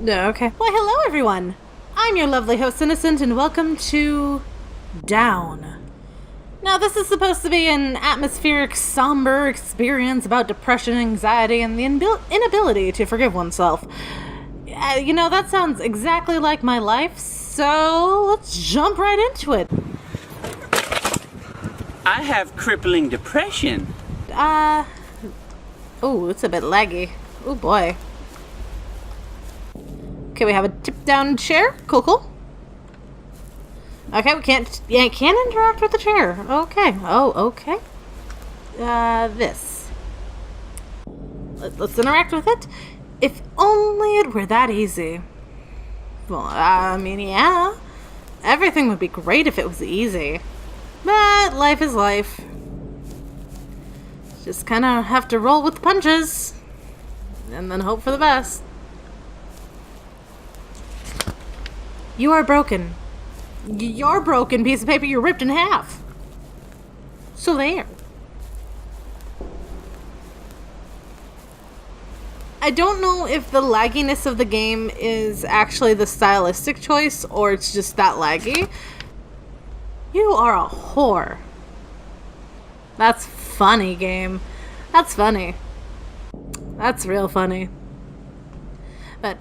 No, okay. Why, hello everyone! I'm your lovely host, Innocent, and welcome to Down. Now, this is supposed to be an atmospheric, somber experience about depression, anxiety, and the inability to forgive oneself. That sounds exactly like my life, so let's jump right into it. I have crippling depression. Oh, it's a bit laggy. Oh boy. Okay, we have a tip-down chair. Cool. Okay, we can't interact with the chair. Okay. Oh, okay. This. Let's interact with it. If only it were that easy. Well, yeah. Everything would be great if it was easy. But life is life. Just kind of have to roll with the punches. And then hope for the best. You are broken. You're broken, piece of paper. You're ripped in half. So there. I don't know if the lagginess of the game is actually the stylistic choice or it's just that laggy. You are a whore. That's funny, game. That's funny. That's real funny. But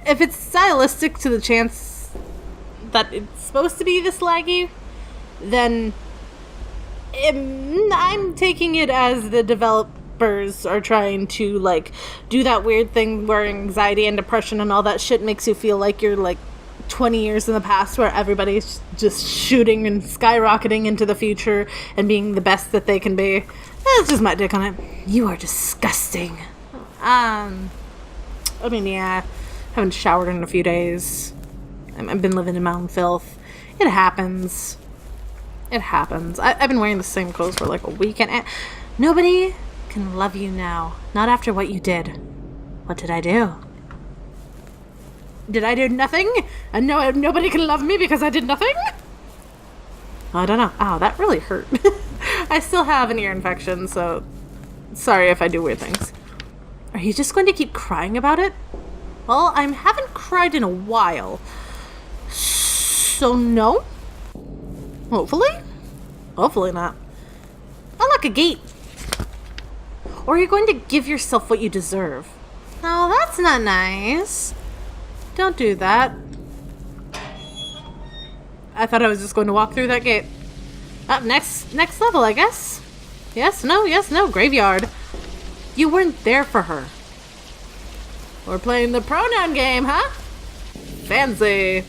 if it's stylistic to the chance that it's supposed to be this laggy, then I'm taking it as the developers are trying to, do that weird thing where anxiety and depression and all that shit makes you feel like you're, 20 years in the past where everybody's just shooting and skyrocketing into the future and being the best that they can be. That's just my take on it. You are disgusting. Yeah, haven't showered in a few days. I've been living in my own filth. It happens. I've been wearing the same clothes for a week, and nobody can love you now. Not after what you did. What did I do? Did I do nothing? And nobody can love me because I did nothing? I don't know. Ow, that really hurt. I still have an ear infection, so sorry if I do weird things. Are you just going to keep crying about it? Well, I haven't cried in a while. So no? Hopefully? Hopefully not. Unlock a gate. Or are you going to give yourself what you deserve? Oh, that's not nice. Don't do that. I thought I was just going to walk through that gate. Next level, I guess. Yes, no, graveyard. You weren't there for her. We're playing the pronoun game, huh? Fancy.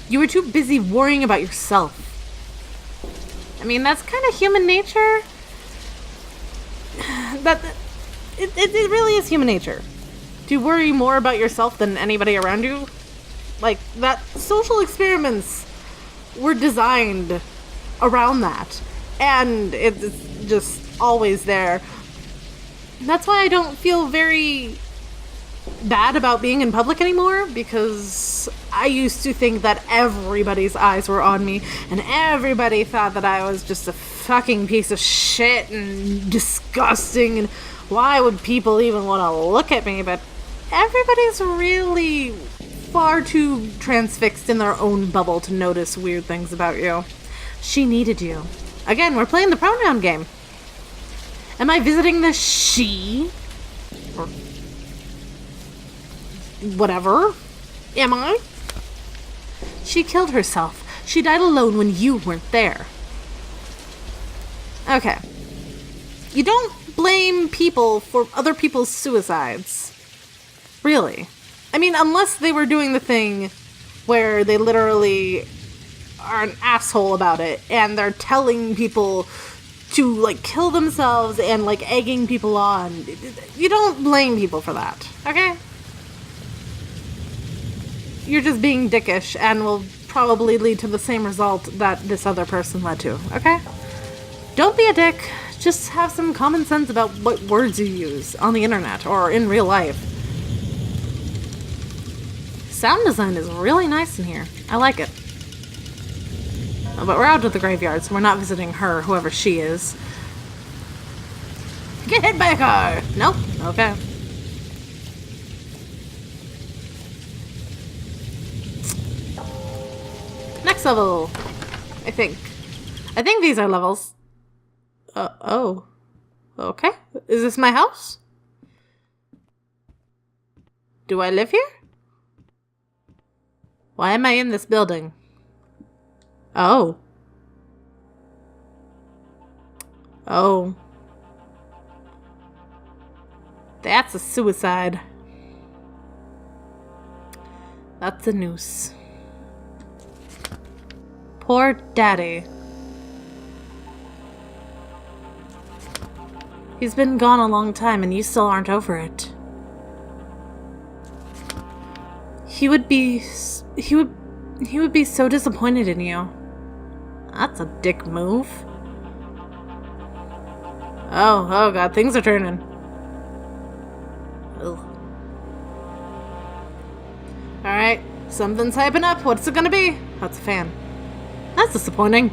You were too busy worrying about yourself. I mean, that's kind of human nature. It really is human nature. To worry more about yourself than anybody around you. That social experiments were designed around that. And it's just always there. That's why I don't feel very bad about being in public anymore, because I used to think that everybody's eyes were on me and everybody thought that I was just a fucking piece of shit and disgusting and why would people even want to look at me? But everybody's really far too transfixed in their own bubble to notice weird things about you. She needed you. Again, we're playing the pronoun game. Am I visiting the she? Or whatever. Am I? She killed herself. She died alone when you weren't there. Okay. You don't blame people for other people's suicides. Really. I mean, unless they were doing the thing where they literally are an asshole about it and they're telling people to, kill themselves and, egging people on. You don't blame people for that, okay? You're just being dickish and will probably lead to the same result that this other person led to, okay? Don't be a dick. Just have some common sense about what words you use on the internet or in real life. Sound design is really nice in here. I like it. But we're out at the graveyard, so we're not visiting her, whoever she is. Get hit by a car! Nope. Okay. next level. I think. I think these are levels. Oh. Okay. Is this my house? Do I live here? Why am I in this building? Oh. Oh. That's a suicide. That's a noose. Poor daddy. He's been gone a long time and you still aren't over it. He would be so disappointed in you. That's a dick move. Oh god, things are turning. Ugh. Alright, something's hyping up. What's it gonna be? That's a fan. That's disappointing.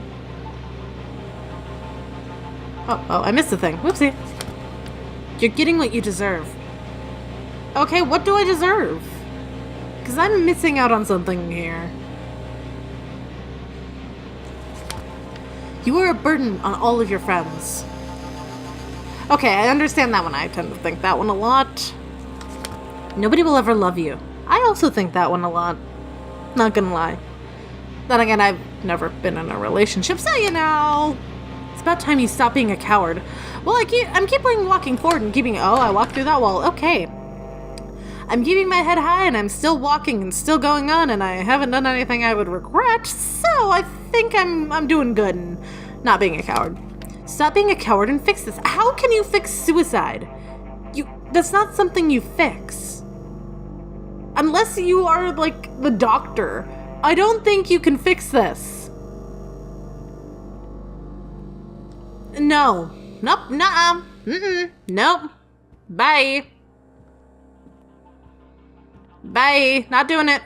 Oh, I missed the thing. Whoopsie. You're getting what you deserve. Okay, what do I deserve? Because I'm missing out on something here. You are a burden on all of your friends. Okay, I understand that one. I tend to think that one a lot. Nobody will ever love you. I also think that one a lot. Not gonna lie. Then again, I've never been in a relationship, so you know. It's about time you stop being a coward. Well, I'm keeping walking forward and keeping... Oh, I walked through that wall. Okay. I'm keeping my head high and I'm still walking and still going on and I haven't done anything I would regret, so I think I'm doing good and not being a coward. Stop being a coward and fix this. How can you fix suicide? That's not something you fix. Unless you are, like, the doctor. I don't think you can fix this. No. Nope. Nuh-uh. Mm-mm. Nope. Bye. Bye. Not doing it.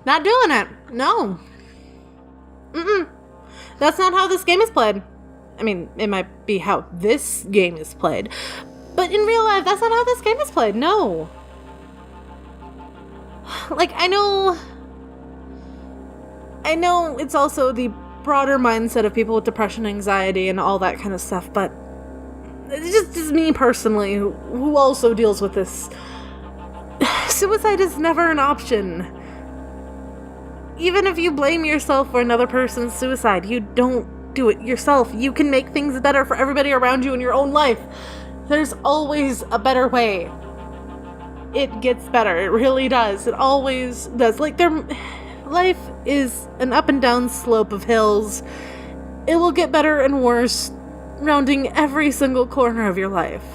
Not doing it. No. Mm-mm. That's not how this game is played. I mean, it might be how this game is played. But in real life, that's not how this game is played. No. Like, I know it's also the broader mindset of people with depression, anxiety, and all that kind of stuff, but it's just me personally, who also deals with this. Suicide is never an option. Even if you blame yourself for another person's suicide, you don't do it yourself. You can make things better for everybody around you in your own life. There's always a better way. It gets better. It really does. It always does. Like, life is an up and down slope of hills. It will get better and worse, rounding every single corner of your life.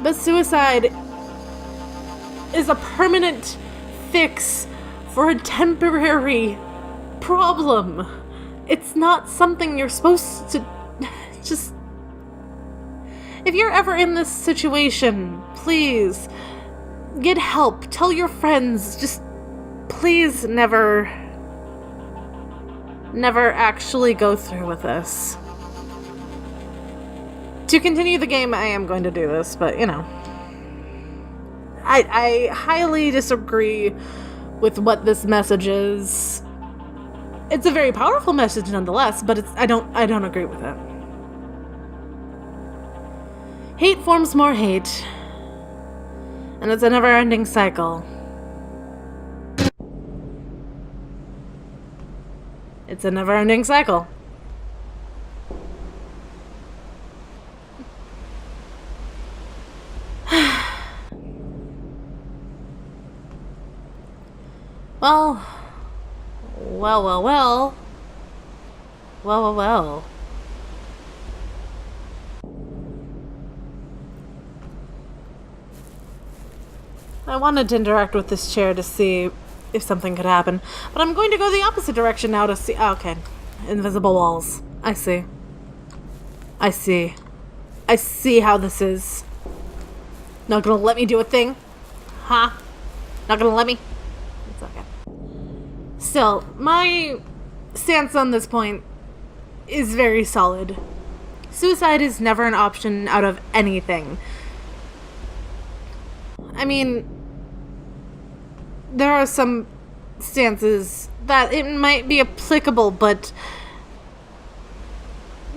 But suicide is a permanent fix for a temporary problem. It's not something you're supposed to just... If you're ever in this situation, please get help. Tell your friends. Just please never actually go through with this. To continue the game, I am going to do this, but you know. I highly disagree with what this message is. It's a very powerful message nonetheless, but I don't agree with it. Hate forms more hate, and it's a never-ending cycle. It's a never-ending cycle. Well. I wanted to interact with this chair to see if something could happen, but I'm going to go the opposite direction now to see... Oh, okay. Invisible walls. I see. I see how this is. Not gonna let me do a thing? Huh? Not gonna let me? It's okay. Still, my stance on this point is very solid. Suicide is never an option out of anything. I mean, there are some circumstances that it might be applicable, but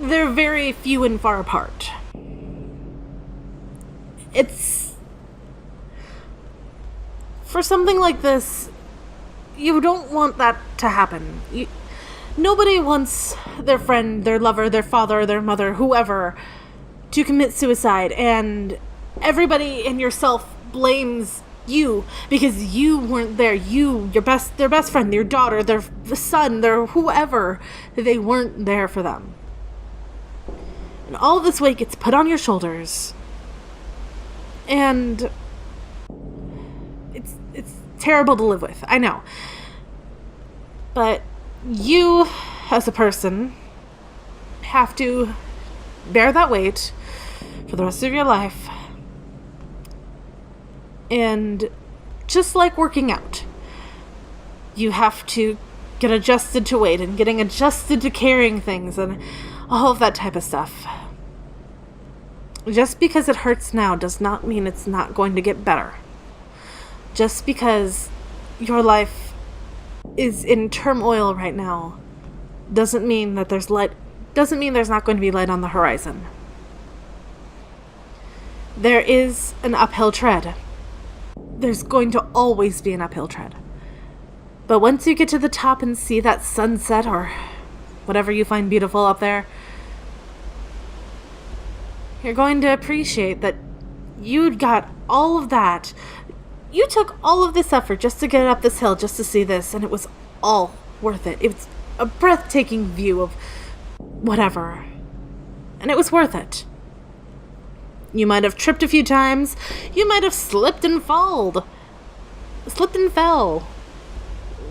they're very few and far apart. It's... For something like this, you don't want that to happen. Nobody wants their friend, their lover, their father, their mother, whoever, to commit suicide, and everybody and yourself blames you because you weren't there. Their best friend, their daughter, their son, their whoever, they weren't there for them. And all of this weight gets put on your shoulders. And it's terrible to live with, I know. But you, as a person, have to bear that weight for the rest of your life. And just like working out, you have to get adjusted to weight and getting adjusted to carrying things and all of that type of stuff. Just because it hurts now does not mean it's not going to get better. Just because your life is in turmoil right now doesn't mean that there's not going to be light on the horizon. There is an uphill tread. There's going to always be an uphill tread. But once you get to the top and see that sunset or whatever you find beautiful up there, you're going to appreciate that you got all of that. You took all of this effort just to get up this hill, just to see this, and it was all worth it. It was a breathtaking view of whatever. And it was worth it. You might have tripped a few times. You might have slipped and fell.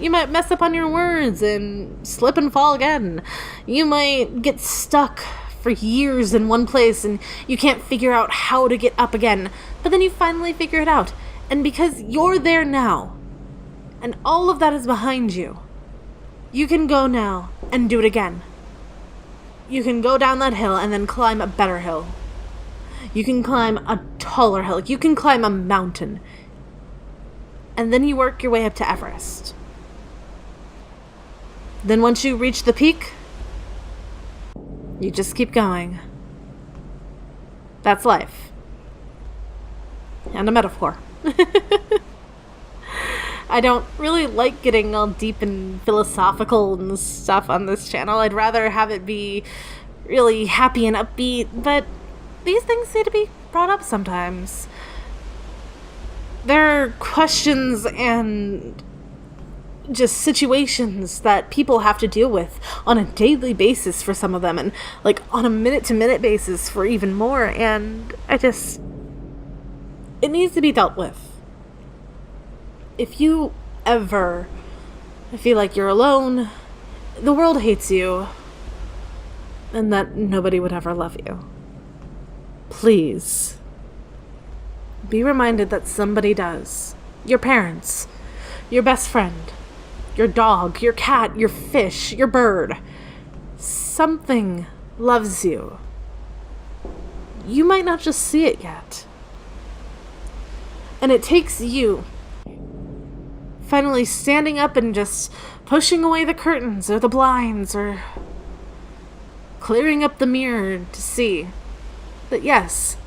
You might mess up on your words and slip and fall again. You might get stuck for years in one place and you can't figure out how to get up again. But then you finally figure it out. And because you're there now, and all of that is behind you, you can go now and do it again. You can go down that hill and then climb a better hill. You can climb a taller hill. You can climb a mountain. And then you work your way up to Everest. Then once you reach the peak, you just keep going. That's life. And a metaphor. I don't really like getting all deep and philosophical and stuff on this channel. I'd rather have it be really happy and upbeat, but these things need to be brought up sometimes. There are questions and just situations that people have to deal with on a daily basis for some of them, and like on a minute-to-minute basis for even more, and it needs to be dealt with. If you ever feel like you're alone, the world hates you, and that nobody would ever love you, please be reminded that somebody does. Your parents, your best friend, your dog, your cat, your fish, your bird. Something loves you. You might not just see it yet. And it takes you finally standing up and just pushing away the curtains or the blinds or clearing up the mirror to see that yes,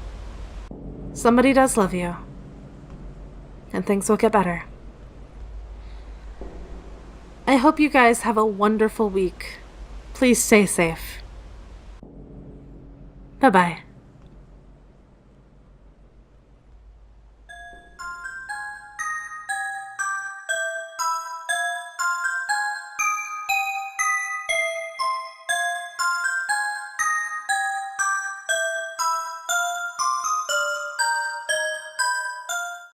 somebody does love you. And things will get better. I hope you guys have a wonderful week. Please stay safe. Bye-bye.